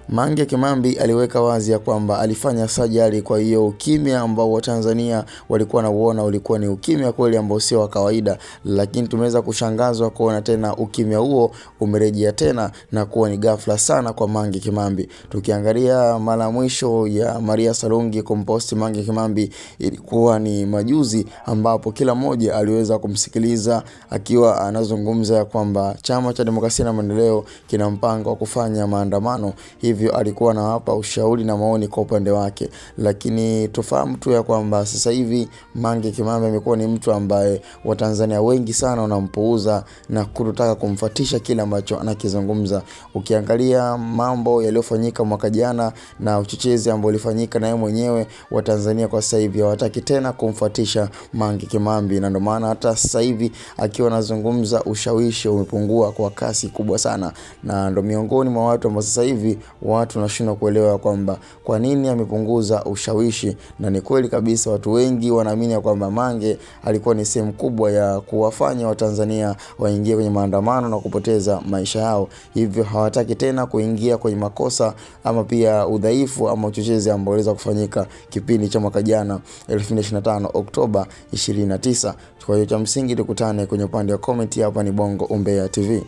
Mange Kimambi aliweka wazi ya kwamba alifanya surgery, kwa hiyo ukimya ambao Watanzania walikuwa nauona ulikuwa ni ukimya kweli ambao sio wa kawaida, lakini tumeweza kushangazwa kuona tena ukimya huo umerejea tena na kuwa ni ghafla sana kwa Mange Kimambi. Tukiangalia mara mwisho ya Maria Sarungi kumposti Mange Kimambi ilikuwa ni majuzi, ambapo kila mmoja aliweza kumsikiliza akiwa anazungumza kwamba Chama cha Demokrasia na Maendeleo kina mpango wa kufanya maandamano, hivyo alikuwa anawapa ushauri na maoni kwa upande wake. Lakini tufahamu tu ya kwamba sasa hivi Mange Kimambi amekuwa ni mtu ambaye Watanzania wengi sana wanampuuza na kutotaka kumfuatisha kile ambacho anakizungumza. Ukiangalia mambo yaliyofanyika mwaka jana na uchochezi ambao ulifanyika na yeye mwenyewe, Watanzania kwa sasa hivi hawataki tena kumfuatisha Mange Kimambi, na ndio maana hata sasa hivi akiwa anazungumza ushawishi umepungua kwa kasi kubwa sana, na ndio miongoni mwa watu ambao sasa hivi watu wanashindwa kuelewa kwamba kwa nini amepunguza ushawishi. Na ni kweli kabisa watu wengi wanaamini kwamba Mange alikuwa ni sehemu kubwa ya kuwafanya Watanzania waingie kwenye maandamano na kupoteza maisha yao, hivyo hawataki tena kuingia kwenye makosa ama pia udhaifu ama uchochezi ambao uliweza kufanyika kipindi cha mwaka jana 2025 Oktoba 29. Kwa hiyo cha msingi tukutane kwenye upande wa comment. Hapa ni Bongo Umbea TV.